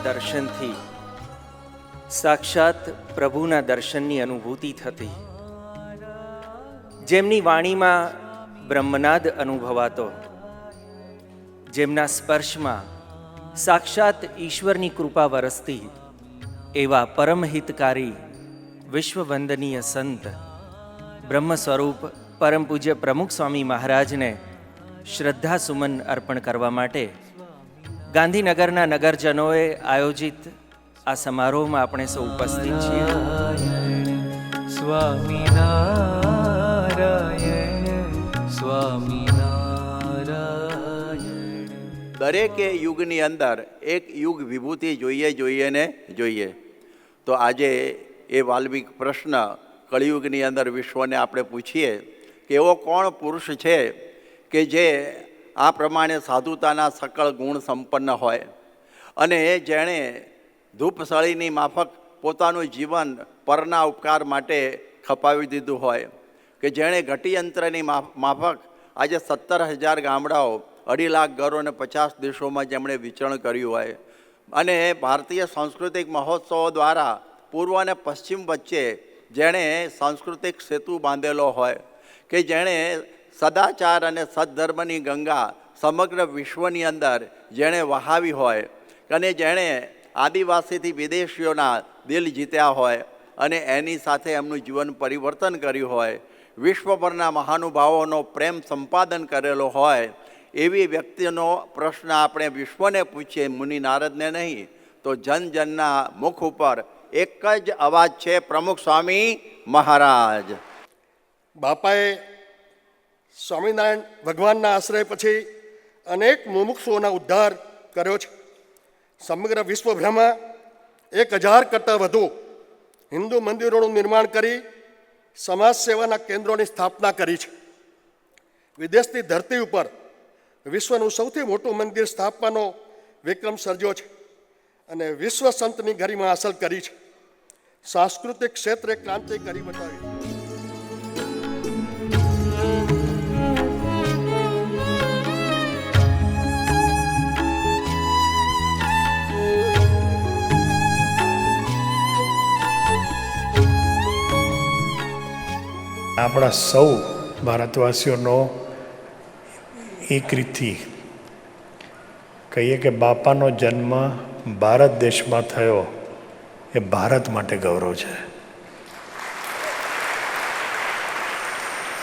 દર્શનથી સાક્ષાત પ્રભુના દર્શનની અનુભૂતિ થતી, જેમની વાણીમાં બ્રહ્મનાદ અનુભવાતો, જેમના સ્પર્શમાં સાક્ષાત ઈશ્વરની કૃપા વરસતી, એવા પરમહિતકારી વિશ્વવંદનીય સંત બ્રહ્મ સ્વરૂપ પરમ પૂજ્ય પ્રમુખ સ્વામી મહારાજને શ્રદ્ધા સુમન અર્પણ કરવા માટે ગાંધીનગરના નગરજનોએ આયોજિત આ સમારોહમાં આપણે સૌ ઉપસ્થિત છીએ. સ્વામિનારાયણ સ્વામિનારાયણ. દરેકે યુગની અંદર એક યુગ વિભૂતિ જોઈએ ને જોઈએ. તો આજે એ વાલ્મિક પ્રશ્ન કળિયુગની અંદર વિશ્વને આપણે પૂછીએ કે એવો કોણ પુરુષ છે કે જે આ પ્રમાણે સાધુતાના સકળ ગુણ સંપન્ન હોય અને જેણે ધૂપસળીની માફક પોતાનું જીવન પરના ઉપકાર માટે ખપાવી દીધું હોય, કે જેણે ઘટીયંત્રની માફક આજે 17,000 ગામડાઓ, 2.5 લાખ ઘરો અને 50 દેશોમાં જેમણે વિચરણ કર્યું હોય, અને ભારતીય સાંસ્કૃતિક મહોત્સવો દ્વારા પૂર્વ અને પશ્ચિમ વચ્ચે જેણે સાંસ્કૃતિક સેતુ બાંધેલો હોય, કે જેણે સદાચાર અને સદ્ધર્મની ગંગા સમગ્ર વિશ્વની અંદર જેણે વહાવી હોય, અને જેણે આદિવાસીથી વિદેશીઓના દિલ જીત્યા હોય અને એની સાથે એમનું જીવન પરિવર્તન કર્યું હોય, વિશ્વભરના મહાનુભાવોનો પ્રેમ સંપાદન કરેલો હોય, એવી વ્યક્તિનો પ્રશ્ન આપણે વિશ્વને પૂછીએ, મુનિ નારદને નહીં, તો જન જનના મુખ ઉપર એક જ અવાજ છે, પ્રમુખ સ્વામી મહારાજ. બાપાએ સ્વામિનારાયણ ભગવાનના આશ્રય પછી અનેક મુમુક્ષુઓના ઉદ્ધાર કર્યો છે. સમગ્ર વિશ્વભરમાં 1,000 કરતાં વધુ હિન્દુ મંદિરોનું નિર્માણ કરી સમાજ સેવાના કેન્દ્રોની સ્થાપના કરી છે. વિદેશની ધરતી ઉપર વિશ્વનું સૌથી મોટું મંદિર સ્થાપવાનો વિક્રમ સર્જ્યો છે અને વિશ્વ સંતની ગરિમા હાંસલ કરી છે. સાંસ્કૃતિક ક્ષેત્રે ક્રાંતિ કરી બતાવી. આપણા સૌ ભારતવાસીઓનો એક રીતથી કહીએ કે બાપાનો જન્મ ભારત દેશમાં થયો એ ભારત માટે ગૌરવ છે.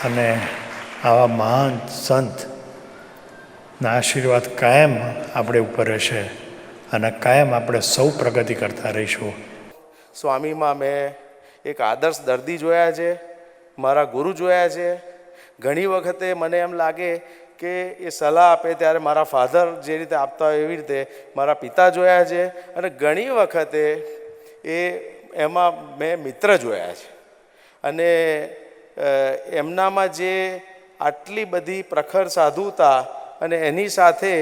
અને આવા મહાન સંતના આશીર્વાદ કાયમ આપણે ઉપર રહેશે અને કાયમ આપણે સૌ પ્રગતિ કરતા રહીશું. સ્વામીમાં મેં એક આદર્શ દર્દી જોયા છે, મારા ગુરુ જોયા છે. ઘણી વખતે મને એમ લાગે કે એ સલાહ આપે ત્યારે મારા ફાધર જે રીતે આપતા હોય એવી રીતે મારા પિતા જોયા છે, અને ઘણી વખતે એમાં મેં મિત્ર જોયા છે. અને એમનામાં જે આટલી બધી પ્રખર સાધુતા અને એની સાથે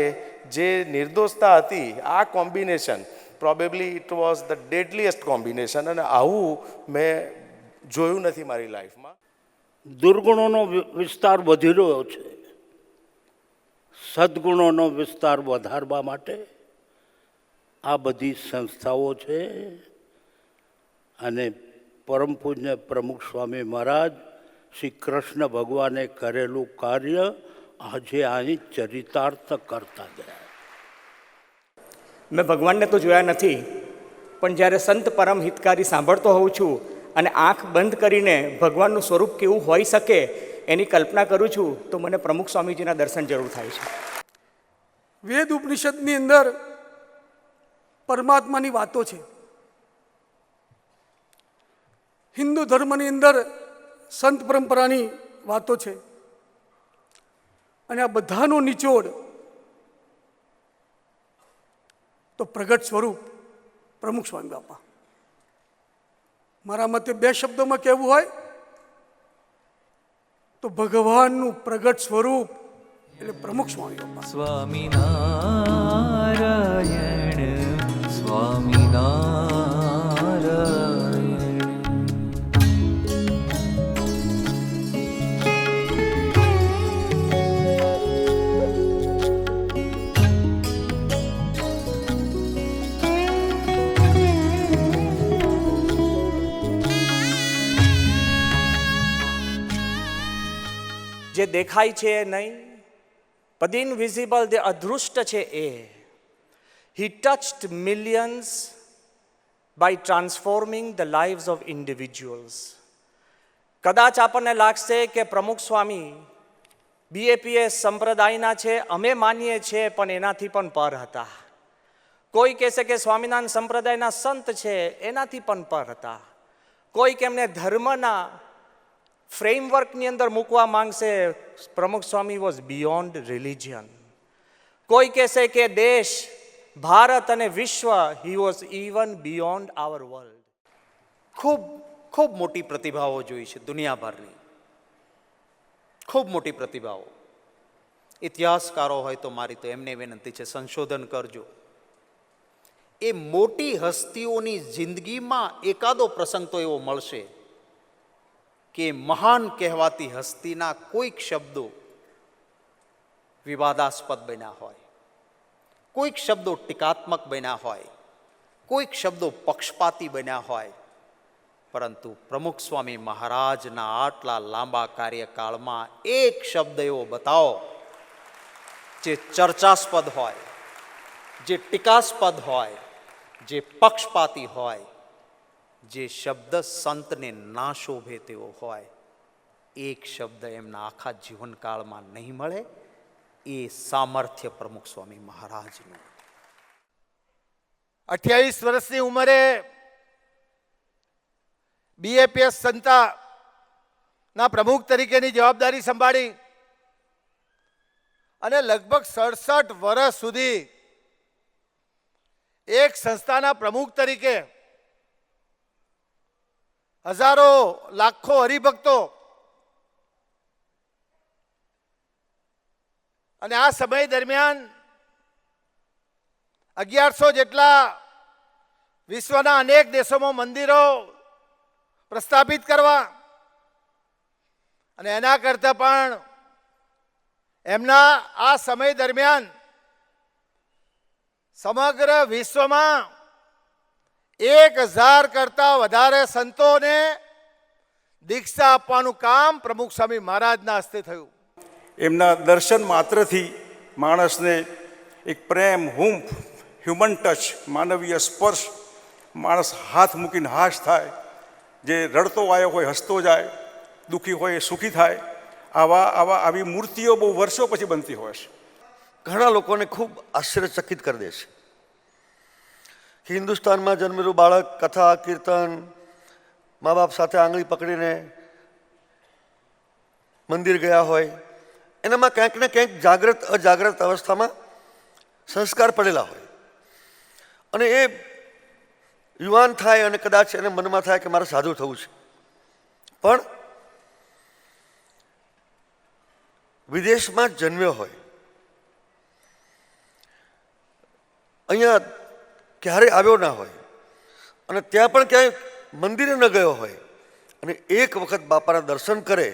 જે નિર્દોષતા હતી, આ combination probably it was the deadliest combination, અને આવું મેં જોયું નથી મારી લાઈફમાં. દુર્ગુણોનો વિસ્તાર વધી રહ્યો છે. સદગુણોનો વિસ્તાર વધારવા માટે આ બધી સંસ્થાઓ છે. અને પરમ પૂજ્ય પ્રમુખ સ્વામી મહારાજ શ્રી કૃષ્ણ ભગવાને કરેલું કાર્ય આજે અહીં ચરિતાર્થ કરતા ગયા. મેં ભગવાનને તો જોયા નથી, પણ જ્યારે સંત પરમ હિતકારી સાંભળતો હોઉં છું અને આંખ બંધ કરીને ભગવાનનું સ્વરૂપ કેવું હોઈ શકે એની કલ્પના કરું છું, તો મને પ્રમુખ સ્વામીજીના દર્શન જરૂર થાય છે. વેદ ઉપનિષદની અંદર પરમાત્માની વાતો છે. હિન્દુ ધર્મની અંદર સંત પરંપરાની વાતો છે. અને આ બધાનો નિચોડ તો પ્રગટ સ્વરૂપ પ્રમુખ સ્વામી બાપા. મારા મતે 2 શબ્દોમાં કહેવું હોય તો ભગવાનનું પ્રગટ સ્વરૂપ એટલે પ્રમુખ સ્વામી બાપા. સ્વામિનારાયણ સ્વામિનારાયણ. દેખાય છે એ નહીં, but the invisible, the અદૃષ્ટ છે એ. He touched millions by transforming the lives of individuals. કદાચ આપણને લાગશે કે પ્રમુખ સ્વામી BAPS સંપ્રદાયના છે, અમે માનીએ છીએ, પણ એનાથી પણ પર હતા. કોઈ કહેશે કે સ્વામિનારાયણ સંપ્રદાયના સંત છે, એનાથી પણ પર હતા. કોઈક એમને ધર્મના ફ્રેમવર્કની અંદર મૂકવા માંગશે. પ્રમુખ સ્વામી વોઝ બિયોન્ડ રિલિજન. કોઈ કહેશે કે દેશ, ભારત અને વિશ્વ, he was even beyond our world. ખૂબ ખૂબ મોટી પ્રતિભાઓ જોઈ છે દુનિયાભરની, ખૂબ મોટી પ્રતિભાઓ. ઇતિહાસકારો હોય તો મારી તો એમને વિનંતી છે, સંશોધન કરજો. એ મોટી હસ્તીઓની જિંદગીમાં એકાદો પ્રસંગ તો એવો મળશે કે મહાન કહેવાતી હસ્તીના કોઈક શબ્દો વિવાદાસ્પદ બન્યા હોય, કોઈક શબ્દો ટીકાત્મક બન્યા હોય, કોઈક શબ્દો પક્ષપાતી બન્યા હોય, પરંતુ પ્રમુખ સ્વામી મહારાજના આટલા લાંબા કાર્યકાળમાં એક શબ્દ એવો બતાવો જે ચર્ચાસ્પદ હોય, જે ટીકાસ્પદ હોય, જે પક્ષપાતી હોય, જે શબ્દ સંતને ના શોભે તેવો હોય. એક શબ્દ એમના આખા જીવનકાળમાં નહીં મળે. એ સામર્થ્ય પ્રમુખ સ્વામી મહારાજનું. 28 વર્ષની ઉંમરે BAPS સંસ્થાના પ્રમુખ તરીકેની જવાબદારી સંભાળી અને લગભગ 67 વર્ષ સુધી એક સંસ્થાના પ્રમુખ તરીકે હજારો લાખો હરિભક્તો અને આ સમય દરમિયાન 1100 જેટલા વિશ્વના અનેક દેશોમાં મંદિરો પ્રસ્થાપિત કરવા અને એના કરતાં પણ એમના આ સમય દરમિયાન સમગ્ર વિશ્વમાં 1000 કરતાં વધારે સંતોને દીક્ષા આપવાનું કામ પ્રમુખ સ્વામી મહારાજના હસ્તે થયું. એમના દર્શન માત્રથી માણસને એક પ્રેમ, હુંફ, હ્યુમન ટચ, માનવીય સ્પર્શ, માણસ હાથ મૂકીને હાશ થાય, જે રડતો આવ્યો હોય હસતો જાય, દુઃખી હોય એ સુખી થાય. આવી મૂર્તિઓ બહુ વર્ષો પછી બનતી હોય છે. ઘણા લોકોને ખૂબ આશ્ચર્યચકિત કરી દે છે કે હિન્દુસ્તાનમાં જન્મેલું બાળક કથા, કીર્તન, મા બાપ સાથે આંગળી પકડીને મંદિર ગયા હોય, એનામાં ક્યાંક ને ક્યાંક જાગ્રત અજાગ્રત અવસ્થામાં સંસ્કાર પડેલા હોય અને એ યુવાન થાય અને કદાચ એને મનમાં થાય કે મારે સાધુ થવું છે, પણ વિદેશમાં જન્મ્યો હોય, અહીંયા ક્યારે આવ્યો ના હોય અને ત્યાં પણ ક્યાંય મંદિરે ન ગયો હોય અને એક વખત બાપાના દર્શન કરે,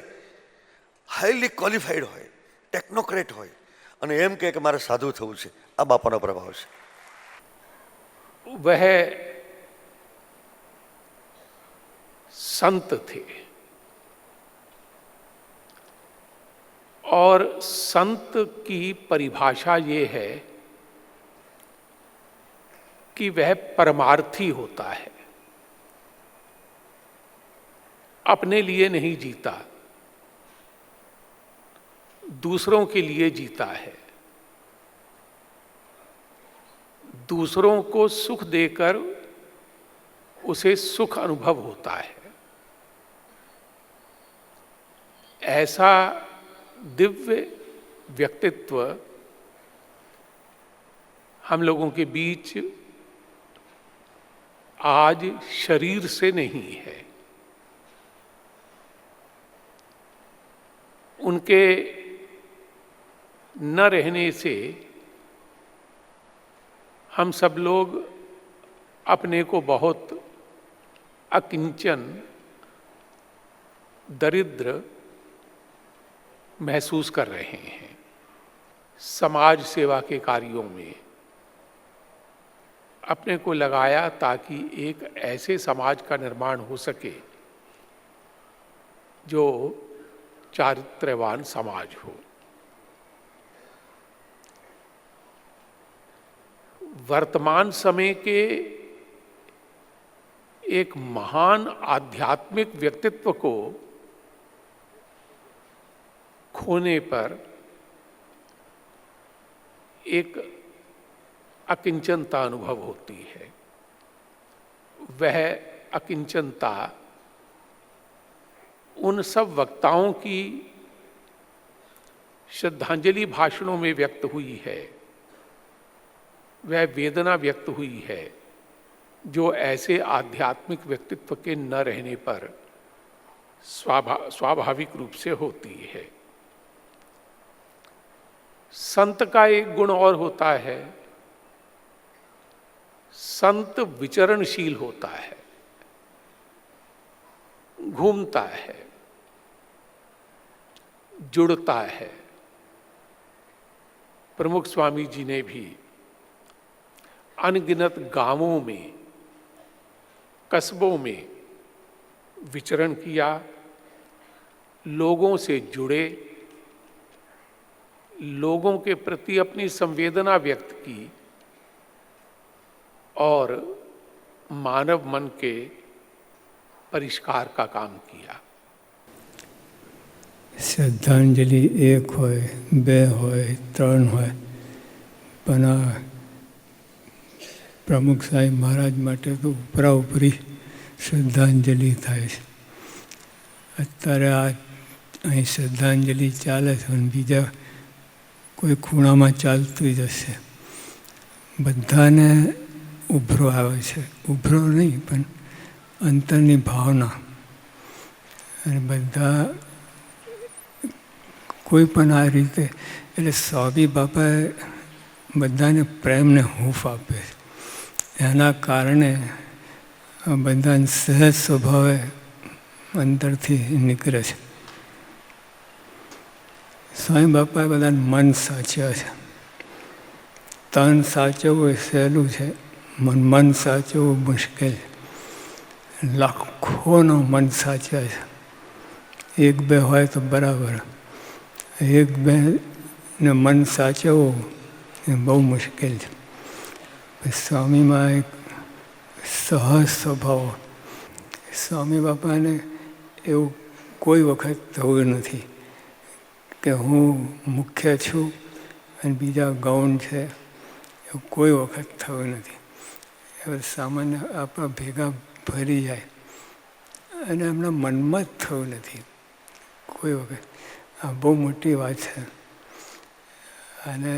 હાઈલી ક્વોલિફાઈડ હોય, ટેકનોક્રેટ હોય અને એમ કહે કે મારે સાધુ થવું છે. આ બાપાનો પ્રભાવ છે. वह संत थे और संत की परिभाषा ये है कि वह परमार्थी होता है, अपने लिए नहीं जीता, दूसरों के लिए जीता है, दूसरों को सुख देकर उसे सुख अनुभव होता है. ऐसा दिव्य व्यक्तित्व हम लोगों के बीच आज शरीर से नहीं है. उनके न रहने से हम सब लोग अपने को बहुत अकिंचन, दरिद्र महसूस कर रहे हैं. समाज सेवा के कार्यों में अपने को लगाया ताकि एक ऐसे समाज का निर्माण हो सके जो चारित्र्यवान समाज हो। वर्तमान समय के एक महान आध्यात्मिक व्यक्तित्व को खोने पर एक अकिंचनता अनुभव होती है। वह अकिंचनता उन सब वक्ताओं की श्रद्धांजलि भाषणों में व्यक्त हुई है, वह वेदना व्यक्त हुई है जो ऐसे आध्यात्मिक व्यक्तित्व के न रहने पर स्वाभाविक रूप से होती है। संत का एक गुण और होता है, संत विचरणशील होता है, घूमता है, जुड़ता है। प्रमुख स्वामी जी ने भी अनगिनत गांवों में, कस्बों में विचरण किया, लोगों से जुड़े, लोगों के प्रति अपनी संवेदना व्यक्त की और मानव मन के परिष्कार का काम किया। શ્રદ્ધાંજલિ એક હોય, બે હોય, ત્રણ હોય, પણ આ પ્રમુખ સાહેબ મહારાજ માટે તો ઉપરાઉપરી શ્રદ્ધાંજલિ થાય છે. અત્યારે આ અહીં શ્રદ્ધાંજલિ ચાલે છે અને બીજા કોઈ ખૂણામાં ચાલતું જ હશે. બધાને ઉભરો આવે છે, ઉભરો નહીં પણ અંતરની ભાવના, અને બધા કોઈ પણ આ રીતે, એટલે સ્વામી બાપાએ બધાને પ્રેમને હૂંફ આપે છે. એના કારણે બધાને સહજ સ્વભાવે અંદરથી નીકળે છે. સ્વામી બાપાએ બધાને મન સાચ્યા છે. તન સાચવવું એ સહેલું છે, મન સાચવવું મુશ્કેલ છે. લાખોનો મન સાચ્યા છે. એક બે હોય તો બરાબર, એક બે ને મન સાચવવું એ બહુ મુશ્કેલ છે. સ્વામીમાં એક સહજ સ્વભાવ. સ્વામી બાપાને એવું કોઈ વખત થયું નથી કે હું મુખ્ય છું અને બીજા ગૌણ છે, એવું કોઈ વખત થયું નથી. એ સામાન્ય આપણા ભેગા ફરી જાય અને એમના મનમાં જ થયું નથી કોઈ વખત. આ બહુ મોટી વાત છે. અને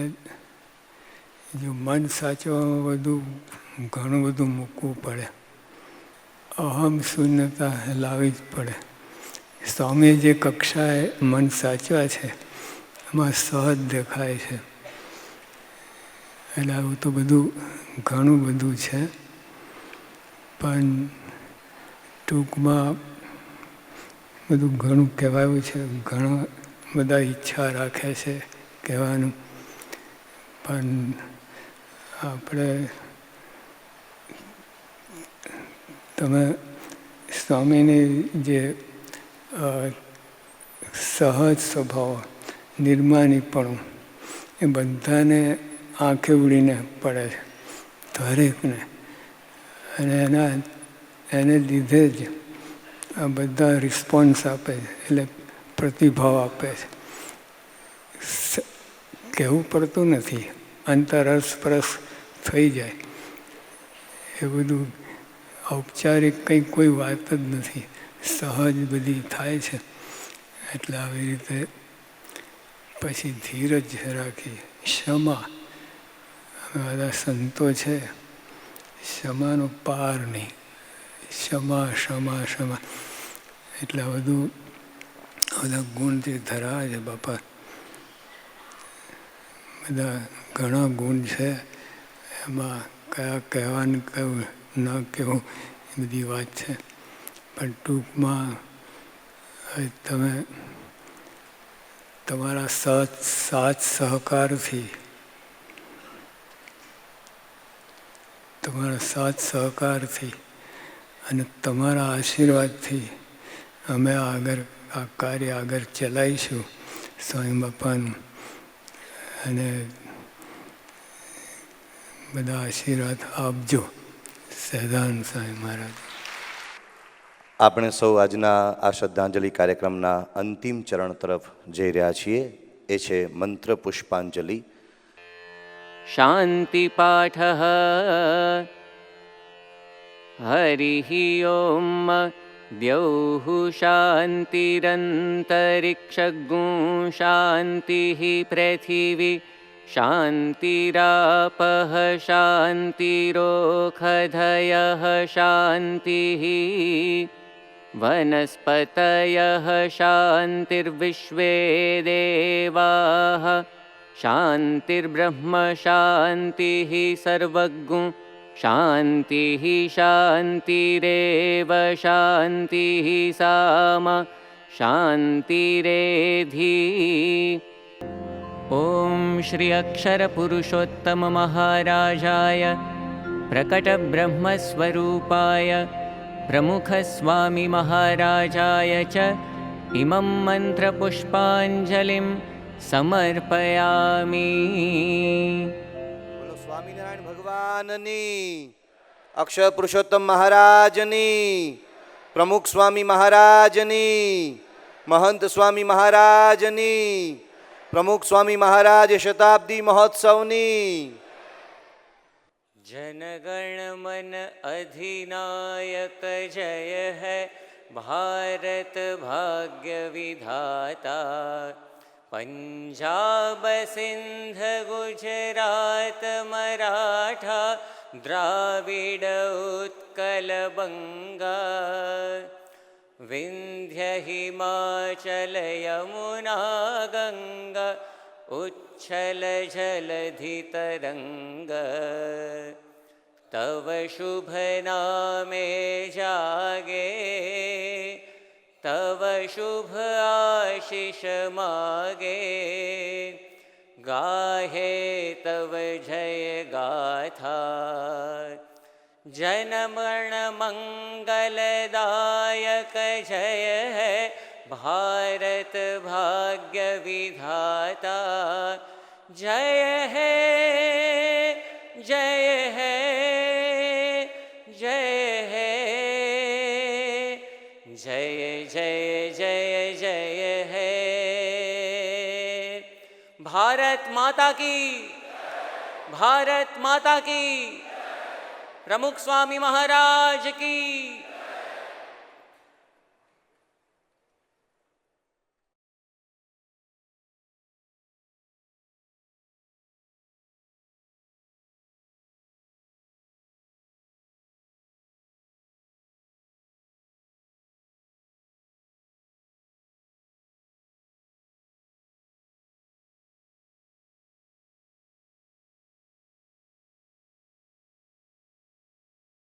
જો મન સાચવવામાં બધું ઘણું બધું મૂકવું પડે, અહમ શૂન્યતા લાવવી જ પડે. સ્વામીએ જે કક્ષાએ મન સાચવા છે એમાં સહજ દેખાય છે. એટલે આવું તો બધું ઘણું બધું છે, પણ ટૂંકમાં બધું ઘણું કહેવાયું છે. ઘણા બધા ઈચ્છા રાખે છે કહેવાનું, પણ આપણે તમે સ્વામીની જે સહજ સ્વભાવ, નિર્માનીપણું એ બધાને આંખે ઉડીને પડે છે, દરેકને. અને એને લીધે જ આ બધા રિસ્પોન્સ આપે છે, એટલે પ્રતિભાવ આપે છે. કહેવું પડતું નથી, અંતરસ્પર્શ થઈ જાય. એ બધું ઔપચારિક કંઈ કોઈ વાત જ નથી, સહજ બધી થાય છે. એટલે આવી રીતે પછી ધીરજ રાખી, ક્ષમા. બધા સંતો છે, ક્ષમાનો પાર નહીં. ક્ષમા ક્ષમા ક્ષમા, એટલે બધું બધા ગુણ જે ધરાવે છે બાપા, બધા ઘણા ગુણ છે. એમાં કયા કહેવાનું, કયું ન કહેવું, એ બધી વાત છે. પણ ટૂંકમાં તમે તમારા સાથ સહકારથી, અને તમારા આશીર્વાદથી અમે આગળ આ કાર્ય આગળ ચલાવીશું સ્વામી બાપાનું, અને બધા આશીર્વાદ આપજો. સહજાનંદ સ્વામી મહારાજ. આપણે સૌ આજના આ શ્રદ્ધાંજલિ કાર્યક્રમના અંતિમ ચરણ તરફ જઈ રહ્યા છીએ. એ છે મંત્ર પુષ્પાંજલિ. શાંતિ પાઠ હરિ ઓમ દ્યૌઃ શાંતિરંતરિક્ષગું શાંતિ પૃથિવી શાંતિરાપઃ શાંતિરોષધયઃ શાંતિઃ વનસ્પતયઃ શાંતિર્વિશ્વે દેવાઃ શાંતિર્બ્રહ્મ શાંતિઃ સર્વગું શાંતિઃ શાંતિરેવ શાંતિઃ સામા શાંતિરેધિ. ઓમ શ્રી અક્ષર પુરુષોત્તમ મહારાજાય પ્રકટ બ્રહ્મ સ્વરૂપાય પ્રમુખ સ્વામી મહારાજાય ચ ઇમં મંત્ર પુષ્પાંજલિં સમર્પયામી. બોલો સ્વામિનારાયણ ભગવાનની, અક્ષર પુરુષોત્તમ મહારાજની, પ્રમુખ સ્વામી મહારાજની, મહંત સ્વામી મહારાજની, પ્રમુખ સ્વામી મહારાજ શતાબ્દી મહોત્સવની. जनगण मन अधिनायक जय है भारत भाग्य विधाता. पंजाब सिंध गुजरात मराठा द्राविड उत्कल बंगा. विंध्य हिमाचल यमुना गंगा उच्छल जलधि तरंग. तव शुभ नामे जागे तव शुभ आशीष मागे. गाहे तव जय गाथा. जनमण मंगलदायक जय है भारत भाग्य विधाता. जय है जय है जय है जय जय जय जय है. भारत माता की, भारत माता की, प्रमुख स्वामी महाराज की.